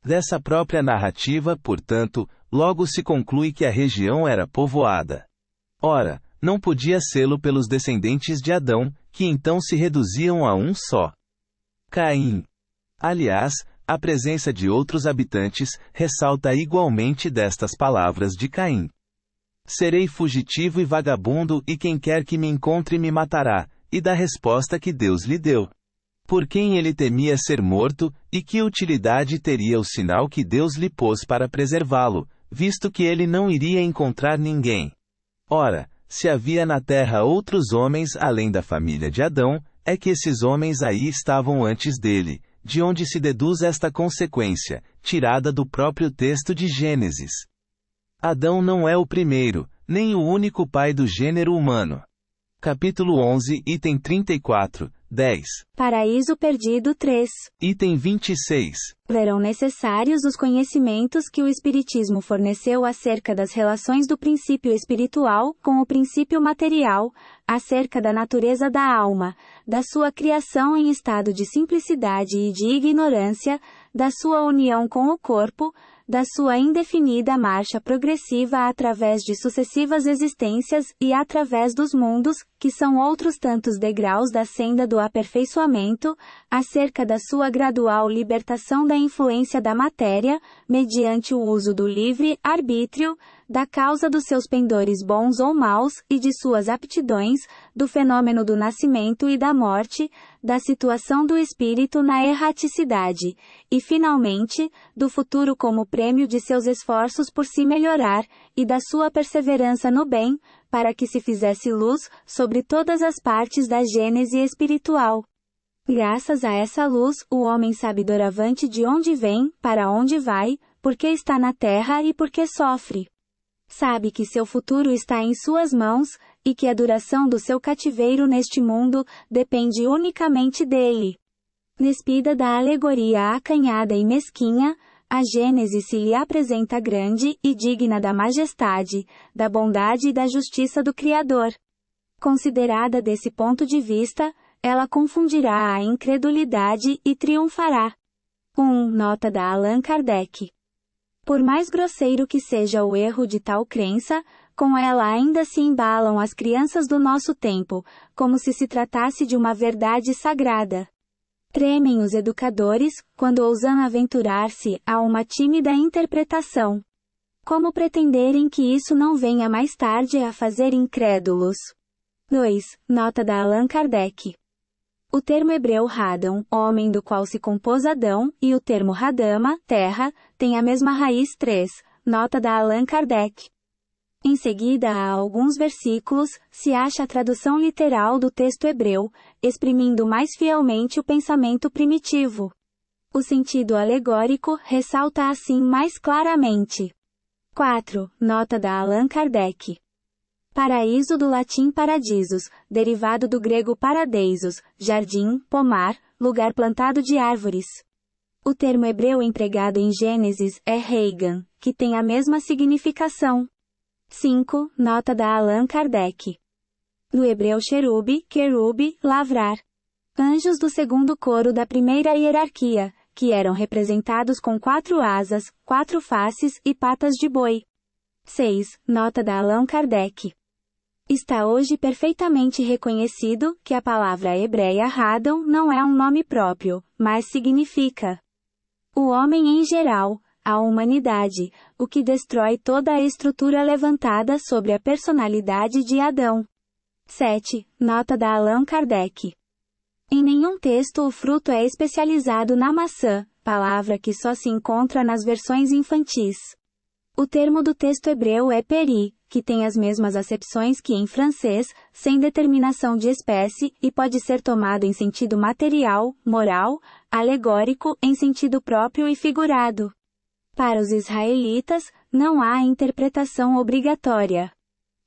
Speaker 2: Dessa própria narrativa, portanto, logo se conclui que a região era povoada. Ora, não podia sê-lo pelos descendentes de Adão, que então se reduziam a um só. Caim. Aliás, a presença de outros habitantes ressalta igualmente destas palavras de Caim. Serei fugitivo e vagabundo, e quem quer que me encontre me matará, e da resposta que Deus lhe deu. Por quem ele temia ser morto, e que utilidade teria o sinal que Deus lhe pôs para preservá-lo, visto que ele não iria encontrar ninguém. Ora, se havia na terra outros homens além da família de Adão, é que esses homens aí estavam antes dele, de onde se deduz esta consequência, tirada do próprio texto de Gênesis. Adão não é o primeiro, nem o único pai do gênero humano. Capítulo 11, item 34, 10.
Speaker 1: Paraíso Perdido 3.
Speaker 2: Item 26.
Speaker 1: Verão necessários os conhecimentos que o Espiritismo forneceu acerca das relações do princípio espiritual com o princípio material, acerca da natureza da alma, da sua criação em estado de simplicidade e de ignorância, da sua união com o corpo, da sua indefinida marcha progressiva através de sucessivas existências e através dos mundos, que são outros tantos degraus da senda do aperfeiçoamento, acerca da sua gradual libertação da influência da matéria, mediante o uso do livre arbítrio, da causa dos seus pendores bons ou maus e de suas aptidões, do fenômeno do nascimento e da morte, da situação do espírito na erraticidade, e finalmente, do futuro como prêmio de seus esforços por se melhorar, e da sua perseverança no bem, para que se fizesse luz sobre todas as partes da gênese espiritual. Graças a essa luz, o homem sabe doravante de onde vem, para onde vai, porque está na terra e porque sofre. Sabe que seu futuro está em suas mãos, e que a duração do seu cativeiro neste mundo depende unicamente dele. Despida da alegoria acanhada e mesquinha, a Gênese se lhe apresenta grande e digna da majestade, da bondade e da justiça do Criador. Considerada desse ponto de vista, ela confundirá a incredulidade e triunfará. 1. Nota da Allan Kardec. Por mais grosseiro que seja o erro de tal crença, com ela ainda se embalam as crianças do nosso tempo, como se tratasse de uma verdade sagrada. Tremem os educadores, quando ousam aventurar-se a uma tímida interpretação. Como pretenderem que isso não venha mais tarde a fazer incrédulos? 2. Nota da Allan Kardec. O termo hebreu Hadam, homem do qual se compôs Adão, e o termo Hadama, terra, têm a mesma raiz 3. Nota da Allan Kardec. Em seguida a alguns versículos, se acha a tradução literal do texto hebreu, exprimindo mais fielmente o pensamento primitivo. O sentido alegórico ressalta assim mais claramente. 4. Nota da Allan Kardec. Paraíso do latim paradisos, derivado do grego paradeisos, jardim, pomar, lugar plantado de árvores. O termo hebreu empregado em Gênesis é Reigan, que tem a mesma significação. 5. Nota da Allan Kardec. No hebreu cherube, querube, lavrar. Anjos do segundo coro da primeira hierarquia, que eram representados com 4 asas, 4 faces e patas de boi. 6. Nota da Allan Kardec. Está hoje perfeitamente reconhecido que a palavra hebreia Hadam não é um nome próprio, mas significa o homem em geral, a humanidade, o que destrói toda a estrutura levantada sobre a personalidade de Adão. 7. Nota da Allan Kardec. Em nenhum texto o fruto é especializado na maçã, palavra que só se encontra nas versões infantis. O termo do texto hebreu é peri, que tem as mesmas acepções que em francês, sem determinação de espécie, e pode ser tomado em sentido material, moral, alegórico, em sentido próprio e figurado. Para os israelitas, não há interpretação obrigatória.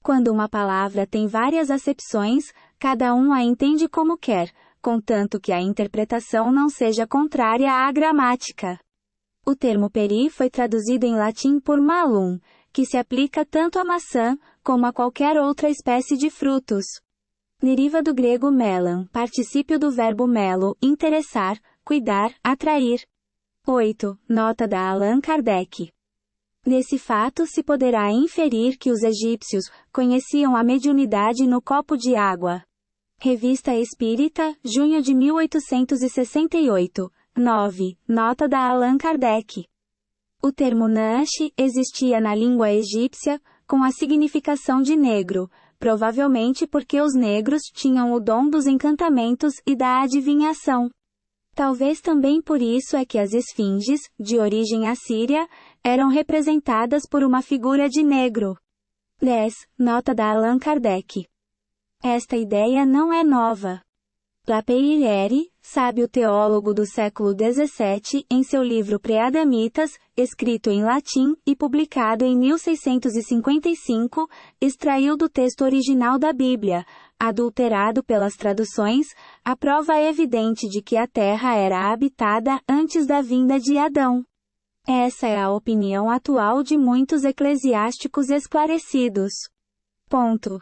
Speaker 1: Quando uma palavra tem várias acepções, cada um a entende como quer, contanto que a interpretação não seja contrária à gramática. O termo peri foi traduzido em latim por malum, que se aplica tanto à maçã, como a qualquer outra espécie de frutos. Deriva do grego melan, particípio do verbo melo, interessar, cuidar, atrair. 8. Nota da Allan Kardec. Desse fato se poderá inferir que os egípcios conheciam a mediunidade no copo de água. Revista Espírita, junho de 1868. 9. Nota da Allan Kardec. O termo Nash existia na língua egípcia, com a significação de negro, provavelmente porque os negros tinham o dom dos encantamentos e da adivinhação. Talvez também por isso é que as esfinges, de origem assíria, eram representadas por uma figura de negro. 10. Nota da Allan Kardec. Esta ideia não é nova. Lapeyriere, sábio teólogo do século XVII, em seu livro Pré-Adamitas, escrito em latim e publicado em 1655, extraiu do texto original da Bíblia, adulterado pelas traduções, a prova evidente de que a terra era habitada antes da vinda de Adão. Essa é a opinião atual de muitos eclesiásticos esclarecidos. Ponto.